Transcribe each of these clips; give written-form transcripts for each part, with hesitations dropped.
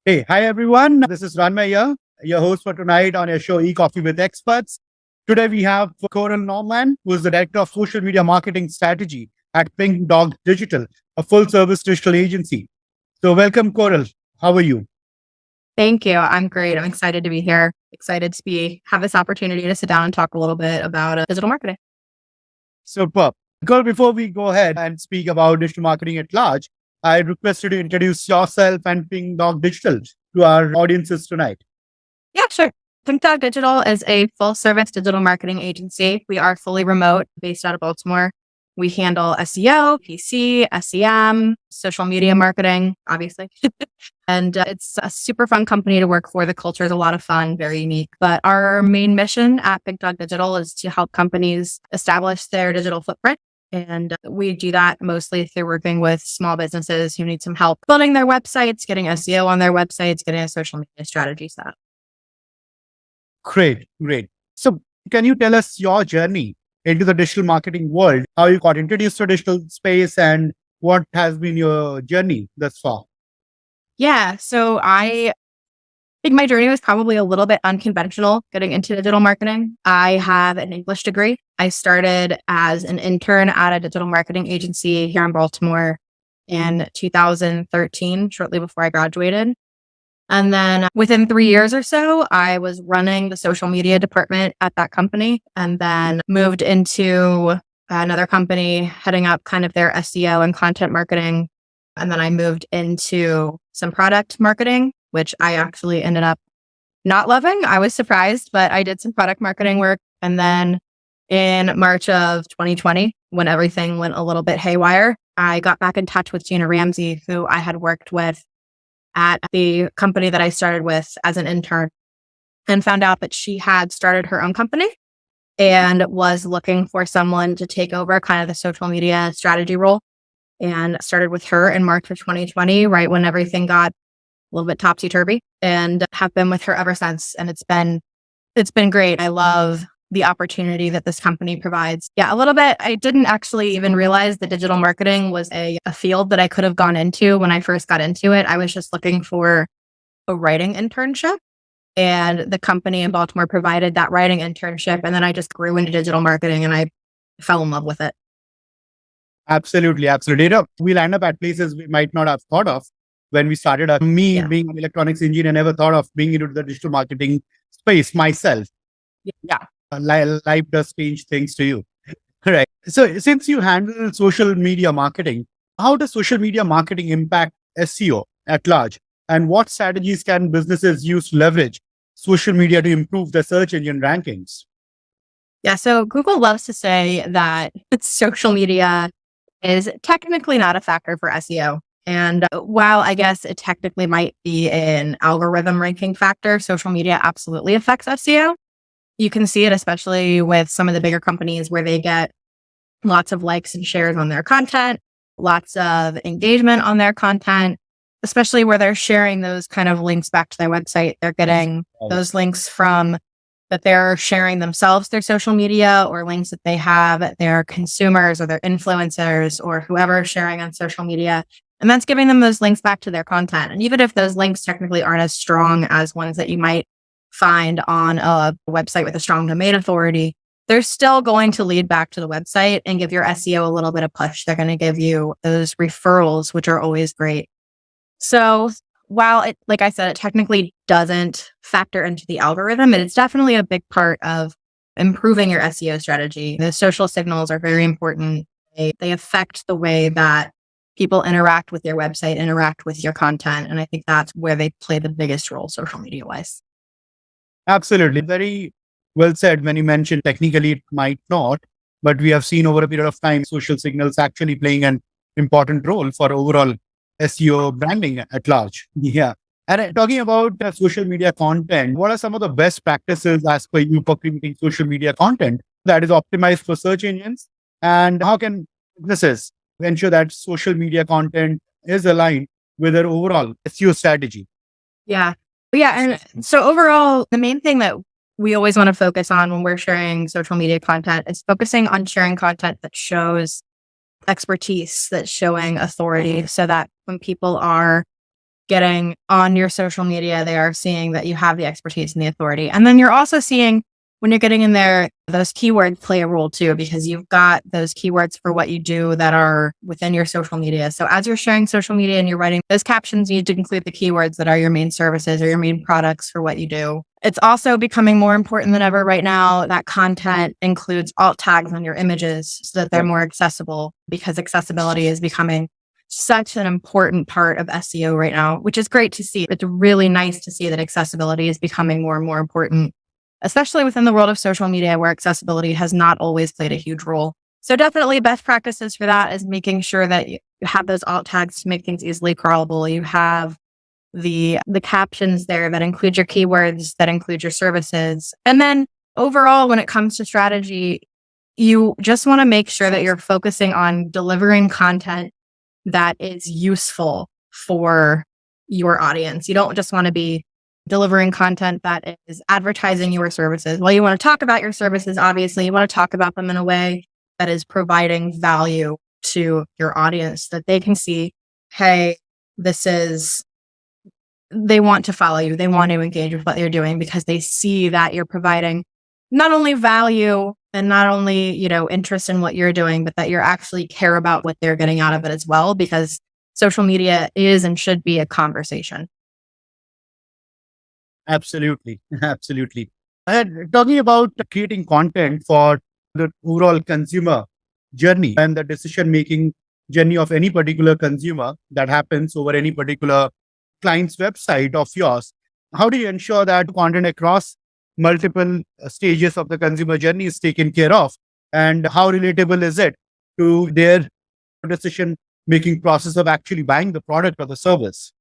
Hey, hi everyone. This is Ranmay here, your host for tonight on your show E-Coffee with Experts. Today we have Coral Norman, who is the Director of Social Media Marketing Strategy at Pink Dog Digital, a full-service digital agency. So welcome, Coral. How are you? Thank you. I'm great. I'm excited to be here. Excited to have this opportunity to sit down and talk a little bit about digital marketing. Superb. Coral, before we go ahead and speak about digital marketing at large, I request you to introduce yourself and Pink Dog Digital to our audiences tonight. Yeah, sure. Think Dog Digital is a full service digital marketing agency. We are fully remote based out of Baltimore. We handle SEO, PC, SEM, social media marketing, obviously. And it's a super fun company to work for. The culture is a lot of fun, very unique. But our main mission at Big Dog Digital is to help companies establish their digital footprint. And we do that mostly through working with small businesses who need some help building their websites, getting SEO on their websites, getting a social media strategy set up. Great, great. So can you tell us your journey into the digital marketing world, how you got introduced to digital space and what has been your journey thus far? Yeah. So I think my journey was probably a little bit unconventional getting into digital marketing. I have an English degree. I started as an intern at a digital marketing agency here in Baltimore in 2013, shortly before I graduated. And then within 3 years or so, I was running the social media department at that company and then moved into another company heading up kind of their SEO and content marketing. And then I moved into some product marketing, which I actually ended up not loving. I was surprised, but I did some product marketing work. And then in March of 2020, when everything went a little bit haywire, I got back in touch with Gina Ramsey, who I had worked with at the company that I started with as an intern, and found out that she had started her own company and was looking for someone to take over kind of the social media strategy role. And started with her in March of 2020, right when everything got a little bit topsy-turvy, and have been with her ever since. And it's been great. I love the opportunity that this company provides. Yeah, a little bit. I didn't actually even realize that digital marketing was a field that I could have gone into when I first got into it. I was just looking for a writing internship, and the company in Baltimore provided that writing internship. And then I just grew into digital marketing and I fell in love with it. Absolutely, absolutely. We'll end up at places we might not have thought of when we started. Me Yeah. being an electronics engineer, never thought of being into the digital marketing space myself. Yeah. Life does change things to you. Correct. So since you handle social media marketing, how does social media marketing impact SEO at large? And what strategies can businesses use to leverage social media to improve their search engine rankings? Yeah. So Google loves to say that social media is technically not a factor for SEO. And while I guess it technically might be an algorithm ranking factor, social media absolutely affects SEO. You can see it especially with some of the bigger companies where they get lots of likes and shares on their content, lots of engagement on their content, especially where they're sharing those kind of links back to their website. They're getting those links from that they're sharing themselves, their social media, or links that they have their consumers or their influencers or whoever is sharing on social media. And that's giving them those links back to their content. And even if those links technically aren't as strong as ones that you might find on a website with a strong domain authority, they're still going to lead back to the website and give your SEO a little bit of push. They're going to give you those referrals, which are always great. So while it, like I said, it technically doesn't factor into the algorithm, it's definitely a big part of improving your SEO strategy. The social signals are very important. They affect the way that people interact with your website, interact with your content. And I think that's where they play the biggest role social media wise. Absolutely. Very well said when you mentioned technically it might not, but we have seen over a period of time social signals actually playing an important role for overall SEO branding at large. Yeah. And talking about social media content, what are some of the best practices as per you for creating social media content that is optimized for search engines? And how can businesses ensure that social media content is aligned with their overall SEO strategy? Yeah. Yeah. And so overall, the main thing that we always want to focus on when we're sharing social media content is focusing on sharing content that shows expertise, that's showing authority, so that when people are getting on your social media, they are seeing that you have the expertise and the authority. And then you're also seeing when you're getting in there, those keywords play a role too, because you've got those keywords for what you do that are within your social media. So as you're sharing social media and you're writing those captions, you need to include the keywords that are your main services or your main products for what you do. It's also becoming more important than ever right now that content includes alt tags on your images so that they're more accessible, because accessibility is becoming such an important part of SEO right now, which is great to see. It's really nice to see that accessibility is becoming more and more important, especially within the world of social media where accessibility has not always played a huge role. So definitely best practices for that is making sure that you have those alt tags to make things easily crawlable. You have the captions there that include your keywords, that include your services. And then overall, when it comes to strategy, you just want to make sure that you're focusing on delivering content that is useful for your audience. You don't just want to be delivering content that is advertising your services. Well, you want to talk about your services, obviously. You want to talk about them in a way that is providing value to your audience, that they can see, hey, they want to follow you. They want to engage with what you're doing because they see that you're providing not only value and not only, interest in what you're doing, but that you actually care about what they're getting out of it as well, because social media is and should be a conversation. Absolutely. Absolutely. And talking about creating content for the overall consumer journey and the decision making journey of any particular consumer that happens over any particular client's website of yours, how do you ensure that content across multiple stages of the consumer journey is taken care of? And how relatable is it to their decision making process of actually buying the product or the service?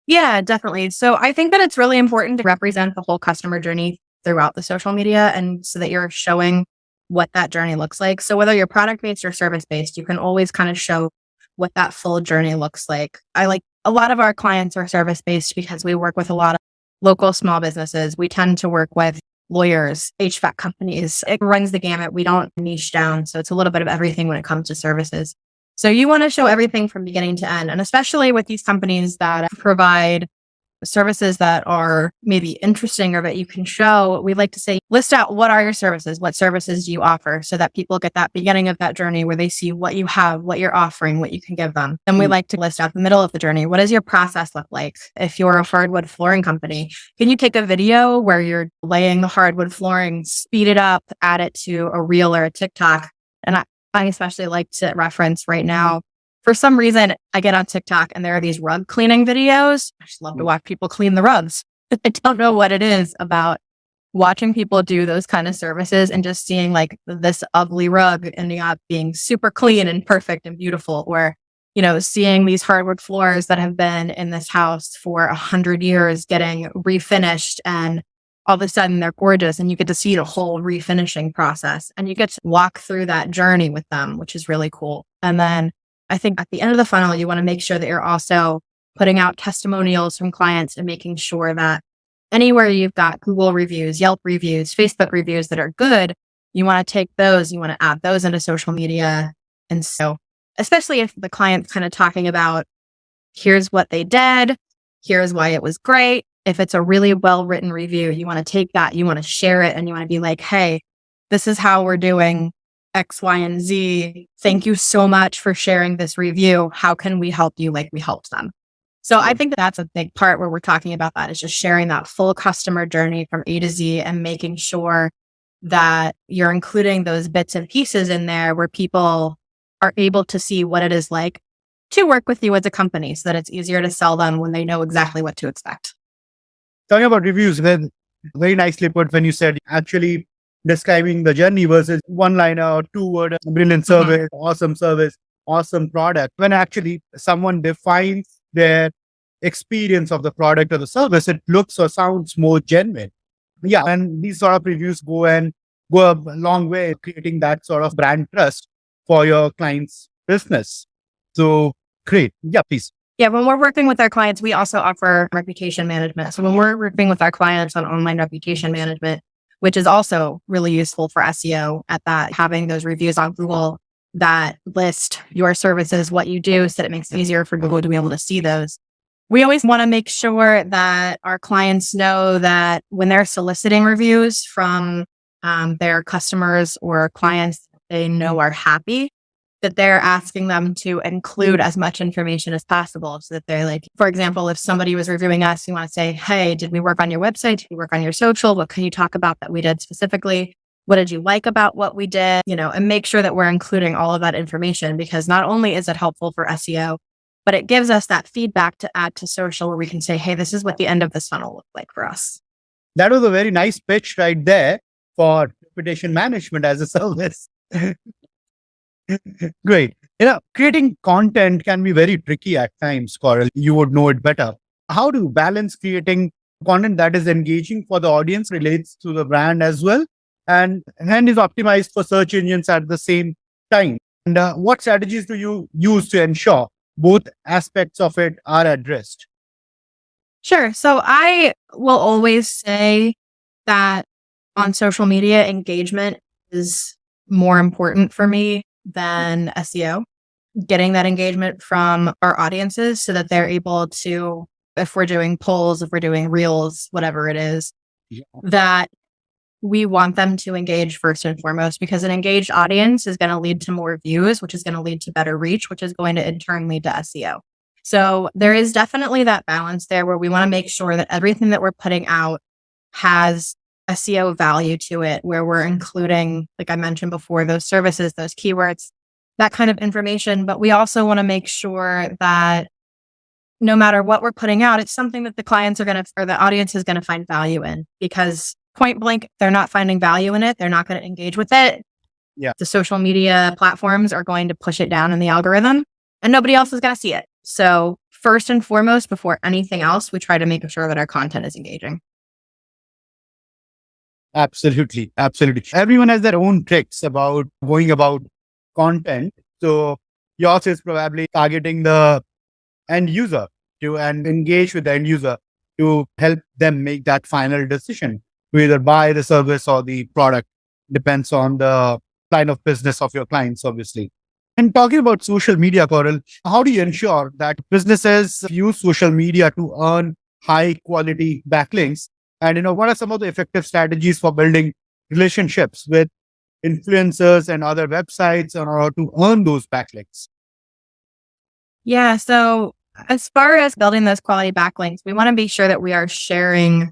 Yeah, definitely. So I think that it's really important to represent the whole customer journey throughout the social media, and so that you're showing what that journey looks like. So whether you're product based or service based, you can always kind of show what that full journey looks like. A lot of our clients are service based because we work with a lot of local small businesses. We tend to work with lawyers, HVAC companies. It runs the gamut. We don't niche down. So it's a little bit of everything when it comes to services. So you want to show everything from beginning to end. And especially with these companies that provide services that are maybe interesting or that you can show, we like to say, list out what are your services? What services do you offer? So that people get that beginning of that journey where they see what you have, what you're offering, what you can give them. And we like to list out the middle of the journey. What does your process look like? If you're a hardwood flooring company, can you take a video where you're laying the hardwood flooring, speed it up, add it to a reel or a TikTok? And I especially like to reference right now, for some reason, I get on TikTok and there are these rug cleaning videos. I just love to watch people clean the rugs. I don't know what it is about watching people do those kind of services and just seeing like this ugly rug ending up being super clean and perfect and beautiful, or, seeing these hardwood floors that have been in this house for 100 years getting refinished, and all of a sudden they're gorgeous, and you get to see the whole refinishing process and you get to walk through that journey with them, which is really cool. And then I think at the end of the funnel, you want to make sure that you're also putting out testimonials from clients and making sure that anywhere you've got Google reviews, Yelp reviews, Facebook reviews that are good, you want to take those, you want to add those into social media. And so, especially if the client's kind of talking about, here's what they did, here's why it was great. If it's a really well-written review, you want to take that, you want to share it, and you want to be like, hey, this is how we're doing X, Y, and Z. Thank you so much for sharing this review. How can we help you like we helped them? So I think that's a big part where we're talking about that, is just sharing that full customer journey from A to Z and making sure that you're including those bits and pieces in there where people are able to see what it is like to work with you as a company, so that it's easier to sell them when they know exactly what to expect. Talking about reviews, then very nicely put when you said actually describing the journey versus one liner or 2 word, brilliant service, awesome service, awesome product. When actually someone defines their experience of the product or the service, it looks or sounds more genuine. Yeah. And these sort of reviews go a long way in creating that sort of brand trust for your client's business. So great. Yeah, please. Yeah, when we're working with our clients, we also offer reputation management. So when we're working with our clients on online reputation management, which is also really useful for SEO at that, having those reviews on Google that list your services, what you do, so that it makes it easier for Google to be able to see those. We always want to make sure that our clients know that when they're soliciting reviews from their customers or clients that they know are happy, that they're asking them to include as much information as possible. So that they're like, for example, if somebody was reviewing us, you want to say, hey, did we work on your website? Did we work on your social? What can you talk about that we did specifically? What did you like about what we did? And make sure that we're including all of that information, because not only is it helpful for SEO, but it gives us that feedback to add to social where we can say, hey, this is what the end of this funnel looked like for us. That was a very nice pitch right there for reputation management as a service. Great. Creating content can be very tricky at times, Coral. You would know it better. How do you balance creating content that is engaging for the audience, relates to the brand as well, and is optimized for search engines at the same time? And what strategies do you use to ensure both aspects of it are addressed? Sure. So I will always say that on social media, engagement is more important for me than SEO. Getting that engagement from our audiences so that they're able to, if we're doing polls, if we're doing reels, whatever it is, Yeah. that we want them to engage first and foremost, because an engaged audience is going to lead to more views, which is going to lead to better reach, which is going to in turn lead to SEO. So there is definitely that balance there where we want to make sure that everything that we're putting out has SEO value to it, where we're including, like I mentioned before, those services, those keywords, that kind of information. But we also want to make sure that no matter what we're putting out, it's something that the clients are going to, or the audience is going to find value in, because point blank, they're not finding value in it. They're not going to engage with it. Yeah. The social media platforms are going to push it down in the algorithm and nobody else is going to see it. So first and foremost, before anything else, we try to make sure that our content is engaging. Absolutely. Absolutely. Everyone has their own tricks about going about content. So yours is probably targeting the end user and engage with the end user to help them make that final decision to either buy the service or the product. Depends on the line of business of your clients, obviously. And talking about social media, Coral, how do you ensure that businesses use social media to earn high quality backlinks? And what are some of the effective strategies for building relationships with influencers and other websites in order to earn those backlinks? Yeah. So as far as building those quality backlinks, we want to be sure that we are sharing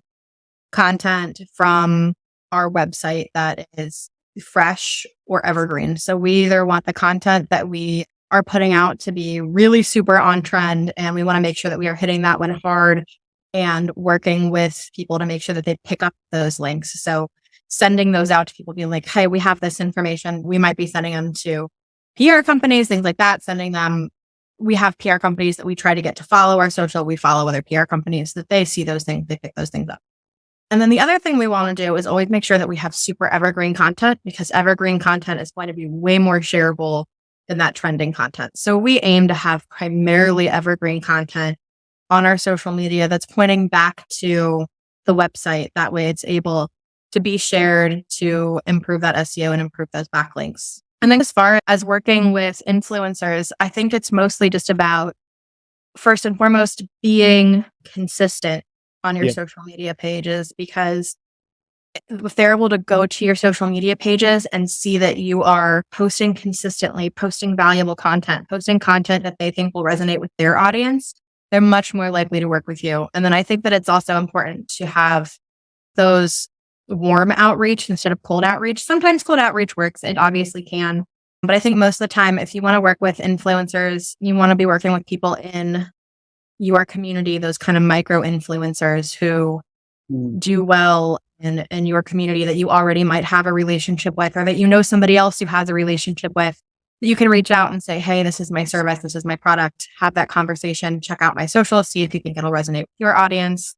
content from our website that is fresh or evergreen. So we either want the content that we are putting out to be really super on trend, and we want to make sure that we are hitting that one hard and working with people to make sure that they pick up those links. So sending those out to people, being like, hey, we have this information. We might be sending them to PR companies, things like that, we have PR companies that we try to get to follow our social. We follow other PR companies that they see those things, they pick those things up. And then the other thing we want to do is always make sure that we have super evergreen content, because evergreen content is going to be way more shareable than that trending content. So we aim to have primarily evergreen content on our social media that's pointing back to the website. That way it's able to be shared to improve that SEO and improve those backlinks. And then as far as working with influencers, I think it's mostly just about, first and foremost, being consistent on your social media pages, because if they're able to go to your social media pages and see that you are posting consistently, posting valuable content, posting content that they think will resonate with their audience, they're much more likely to work with you. And then I think that it's also important to have those warm outreach instead of cold outreach. Sometimes cold outreach works. It obviously can. But I think most of the time, if you want to work with influencers, you want to be working with people in your community, those kind of micro influencers who do well in your community that you already might have a relationship with, or that you know somebody else who has a relationship with. You can reach out and say, hey, this is my service, this is my product, have that conversation, check out my social, see if you think it'll resonate with your audience.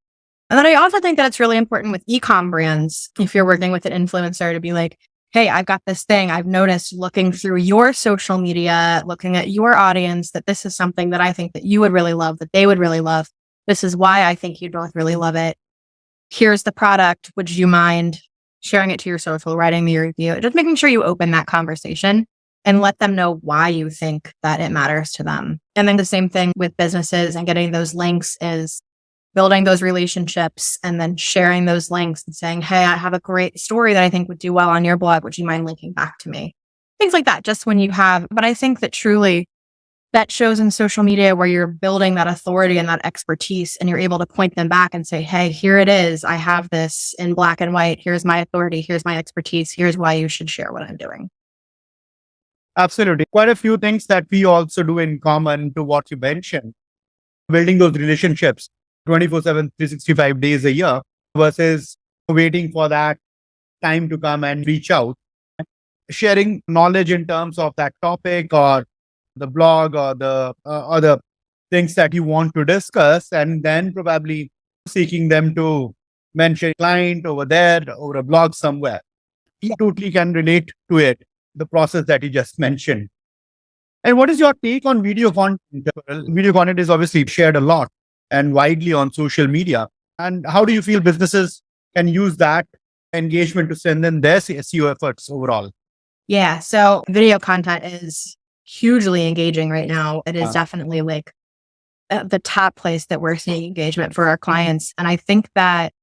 And then I also think that it's really important with e-com brands, if you're working with an influencer, to be like, hey, I've got this thing. I've noticed looking through your social media, looking at your audience, that this is something that I think that you would really love, that they would really love. This is why I think you'd both really love it. Here's the product. Would you mind sharing it to your social, writing me a review? Just making sure you open that conversation and let them know why you think that it matters to them. And then the same thing with businesses and getting those links is building those relationships and then sharing those links and saying, hey, I have a great story that I think would do well on your blog. Would you mind linking back to me? Things like that, just when you have, but I think that truly that shows in social media where you're building that authority and that expertise and you're able to point them back and say, hey, here it is. I have this in black and white. Here's my authority. Here's my expertise. Here's why you should share what I'm doing. Absolutely. Quite a few things that we also do in common to what you mentioned, building those relationships 24/7, 365 days a year versus waiting for that time to come and reach out. Sharing knowledge in terms of that topic or the blog or the other things that you want to discuss, and then probably seeking them to mention client over there or a blog somewhere. You totally can relate to it, the process that you just mentioned. And what is your take on video content? Well, video content is obviously shared a lot and widely on social media. And how do you feel businesses can use that engagement to strengthen their SEO efforts overall? Yeah. So video content is hugely engaging right now. It is definitely like the top place that we're seeing engagement for our clients. And I think that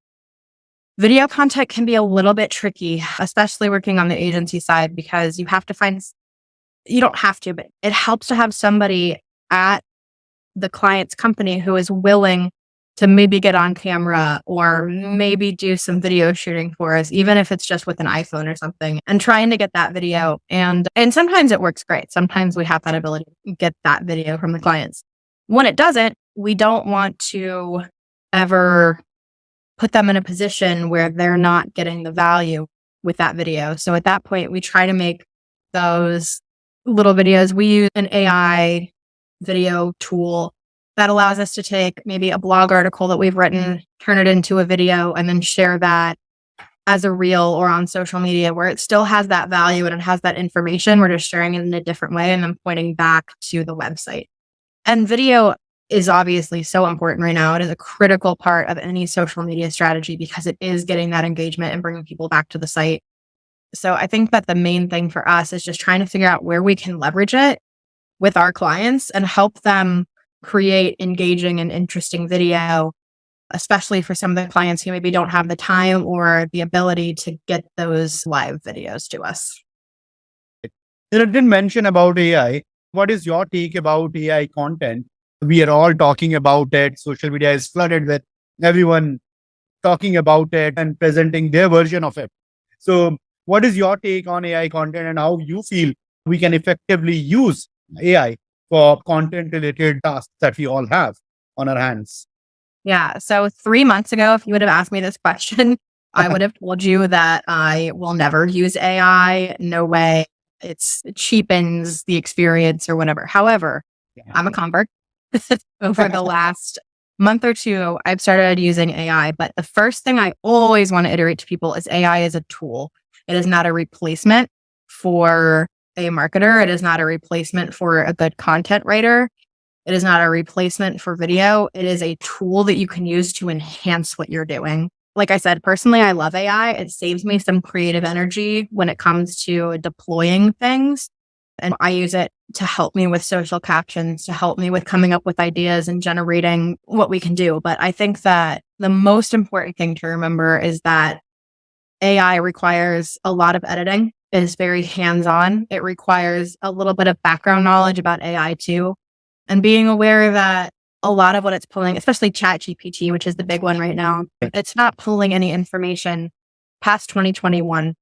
video content can be a little bit tricky, especially working on the agency side, because you have to find, you don't have to, but it helps to have somebody at the client's company who is willing to maybe get on camera or maybe do some video shooting for us, even if it's just with an iPhone or something, and trying to get that video. And sometimes it works great. Sometimes we have that ability to get that video from the clients. When it doesn't, we don't want to ever put them in a position where they're not getting the value with that video. So at that point, we try to make those little videos. We use an AI video tool that allows us to take maybe a blog article that we've written, turn it into a video, and then share that as a reel or on social media where it still has that value and it has that information. We're just sharing it in a different way and then pointing back to the website. And video is obviously so important right now. It is a critical part of any social media strategy because it is getting that engagement and bringing people back to the site. So I think that the main thing for us is just trying to figure out where we can leverage it with our clients and help them create engaging and interesting video, especially for some of the clients who maybe don't have the time or the ability to get those live videos to us. You didn't mention about AI. What is your take about AI content? We are all talking about it. Social media is flooded with everyone talking about it and presenting their version of it. So what is your take on AI content and how you feel we can effectively use AI for content related tasks that we all have on our hands? Yeah. So 3 months ago, if you would have asked me this question, I would have told you that I will never use AI. No way. It cheapens the experience or whatever. However, I'm a convert. Over the last month or two, I've started using AI. But the first thing I always want to iterate to people is AI is a tool. It is not a replacement for a marketer. It is not a replacement for a good content writer. It is not a replacement for video. It is a tool that you can use to enhance what you're doing. Like I said, personally, I love AI. It saves me some creative energy when it comes to deploying things. And I use it to help me with social captions, to help me with coming up with ideas and generating what we can do. But I think that the most important thing to remember is that AI requires a lot of editing. It is very hands-on. It requires a little bit of background knowledge about AI too. And being aware that a lot of what it's pulling, especially ChatGPT, which is the big one right now, it's not pulling any information past 2021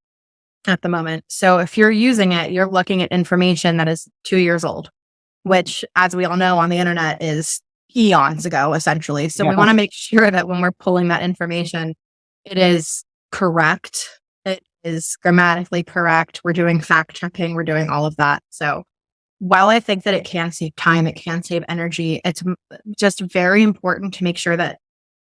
at the moment. So if you're using it, you're looking at information that is 2 years old, which, as we all know on the internet, is eons ago, essentially. So we want to make sure that when we're pulling that information, it is correct. It is grammatically correct. We're doing fact checking. We're doing all of that. So while I think that it can save time, it can save energy, it's just very important to make sure that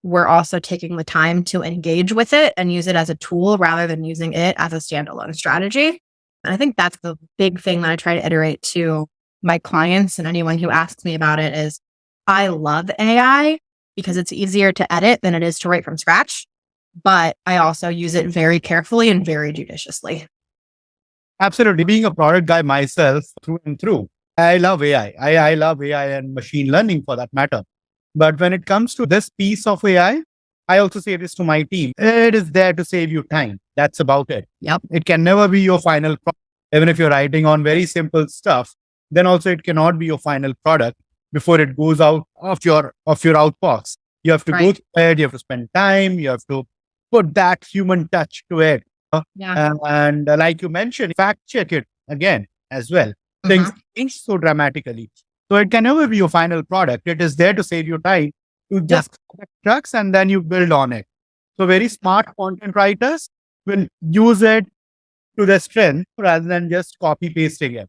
we're also taking the time to engage with it and use it as a tool rather than using it as a standalone strategy. And I think that's the big thing that I try to iterate to my clients and anyone who asks me about it is I love AI because it's easier to edit than it is to write from scratch. But I also use it very carefully and very judiciously. Absolutely. Being a product guy myself through and through, I love AI. I love AI and machine learning for that matter. But when it comes to this piece of AI, I also say this to my team. It is there to save you time. That's about it. Yep. It can never be your final product. Even if you're writing on very simple stuff, then also it cannot be your final product before it goes out of your outbox. You have to go Right. through it, you have to spend time, you have to put that human touch to it. Yeah. And like you mentioned, fact check it again as well. Things Mhm. change so dramatically. So it can never be your final product. It is there to save you time to Yep. just collect trucks and then you build on it. So very smart content writers will use it to their strength rather than just copy pasting it.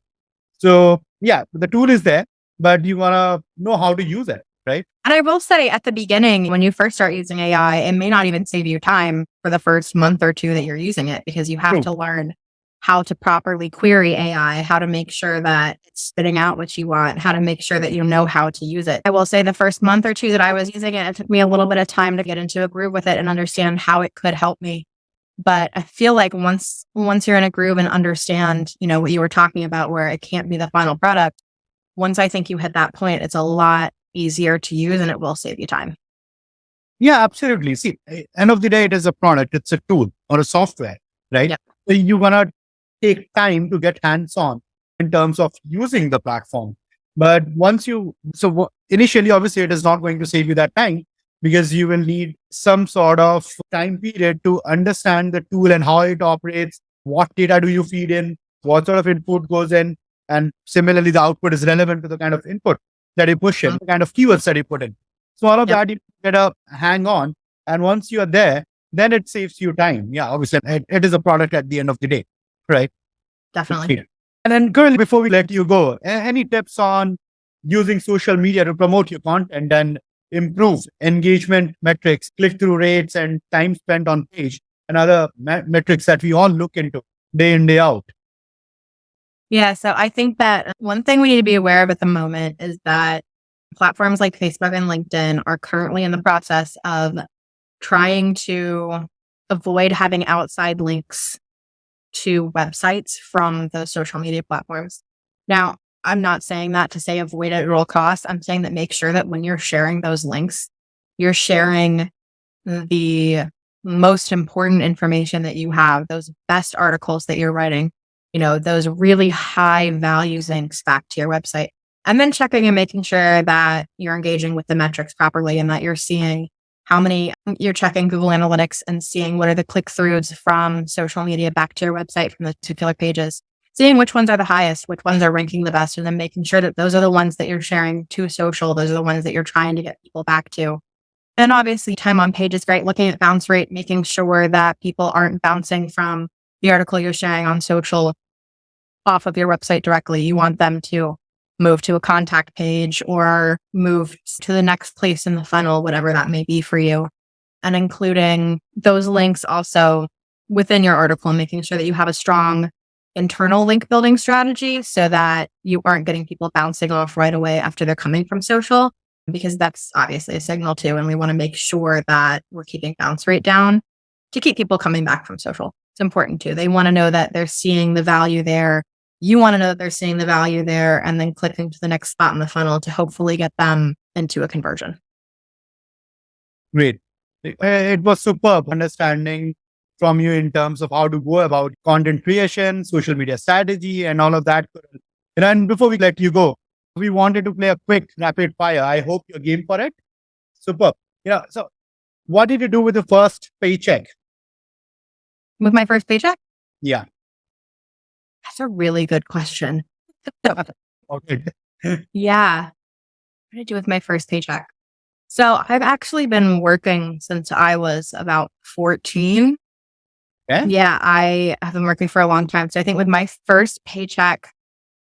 So yeah, the tool is there, but you wanna know how to use it, right? And I will say at the beginning, when you first start using AI, it may not even save you time for the first month or two that you're using it because you have True. to learn how to properly query AI, how to make sure that it's spitting out what you want, how to make sure that you know how to use it. I will say the first month or two that I was using it, it took me a little bit of time to get into a groove with it and understand how it could help me. But I feel like once you're in a groove and understand, what you were talking about where it can't be the final product, once I think you hit that point, it's a lot easier to use and it will save you time. Yeah, absolutely. See, end of the day, it is a product, it's a tool or a software, right? Yeah. So you want to take time to get hands on in terms of using the platform. But initially, obviously, it is not going to save you that time because you will need some sort of time period to understand the tool and how it operates. What data do you feed in? What sort of input goes in? And similarly, the output is relevant to the kind of input that you push in, Mhm. the kind of keywords that you put in. So all of Yep. that you get a hang on. And once you're there, then it saves you time. Yeah, obviously, it is a product at the end of the day, right? Definitely. Great. And then, girl, before we let you go, any tips on using social media to promote your content and improve engagement metrics, click through rates, and time spent on page, and other metrics that we all look into day in, day out? Yeah. So I think that one thing we need to be aware of at the moment is that platforms like Facebook and LinkedIn are currently in the process of trying to avoid having outside links to websites from those social media platforms. Now, I'm not saying that to say avoid it at all costs. I'm saying that make sure that when you're sharing those links, you're sharing the most important information that you have, those best articles that you're writing, those really high value links back to your website. And then checking and making sure that you're engaging with the metrics properly and that you're seeing how many you're checking Google Analytics and seeing what are the click throughs from social media back to your website from the particular pages, seeing which ones are the highest, which ones are ranking the best, and then making sure that those are the ones that you're sharing to social. Those are the ones that you're trying to get people back to. And obviously, time on page is great. Looking at bounce rate, making sure that people aren't bouncing from the article you're sharing on social off of your website directly. You want them to move to a contact page or move to the next place in the funnel, whatever that may be for you. And including those links also within your article and making sure that you have a strong internal link building strategy so that you aren't getting people bouncing off right away after they're coming from social, because that's obviously a signal too. And we want to make sure that we're keeping bounce rate down to keep people coming back from social. It's important too. They want to know that they're seeing the value there. You want to know that they're seeing the value there and then clicking to the next spot in the funnel to hopefully get them into a conversion. Great. It was superb understanding from you in terms of how to go about content creation, social media strategy, and all of that. And before we let you go, we wanted to play a quick rapid fire. I hope you're game for it. Superb. So what did you do with the first paycheck? With my first paycheck? Yeah. That's a really good question. Okay. Yeah. What did I do with my first paycheck? So I've actually been working since I was about 14. Yeah. Yeah, I have been working for a long time. So I think with my first paycheck,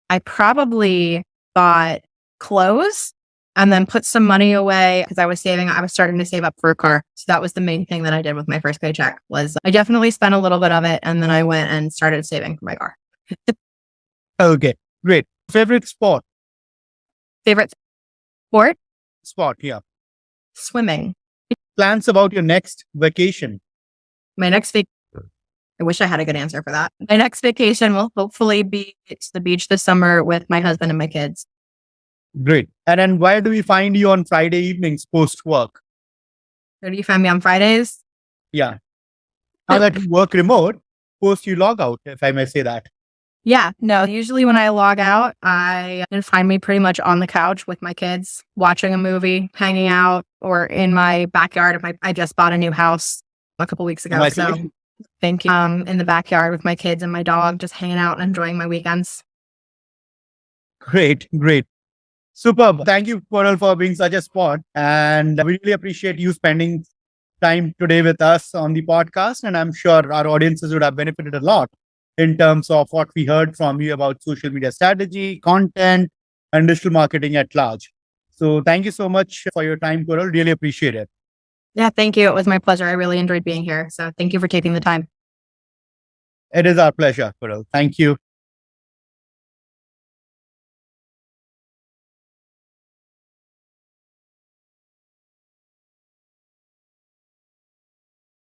I probably bought clothes and then put some money away because I was starting to save up for a car. So that was the main thing that I did with my first paycheck was I definitely spent a little bit of it and then I went and started saving for my car. Okay. Great. Favorite Favorite sport? sport. Yeah. Swimming. Plans about your next vacation. My next vacation. I wish I had a good answer for that. My next vacation will hopefully be to the beach this summer with my husband and my kids. Great. And then where do we find you on Friday evenings post work? Where do you find me on Fridays? Yeah. Now that you work remote, post you log out, if I may say that. Yeah, no, usually when I log out, I can find me pretty much on the couch with my kids, watching a movie, hanging out, or in my backyard. I just bought a new house a couple weeks ago. So Congratulations. thank you. In the backyard with my kids and my dog, just hanging out and enjoying my weekends. Great, great. Superb. Thank you, Coral, for being such a sport. And we really appreciate you spending time today with us on the podcast. And I'm sure our audiences would have benefited a lot in terms of what we heard from you about social media strategy, content, and digital marketing at large. So thank you so much for your time, Coral. Really appreciate it. Yeah, thank you. It was my pleasure. I really enjoyed being here. So thank you for taking the time. It is our pleasure, Coral. Thank you.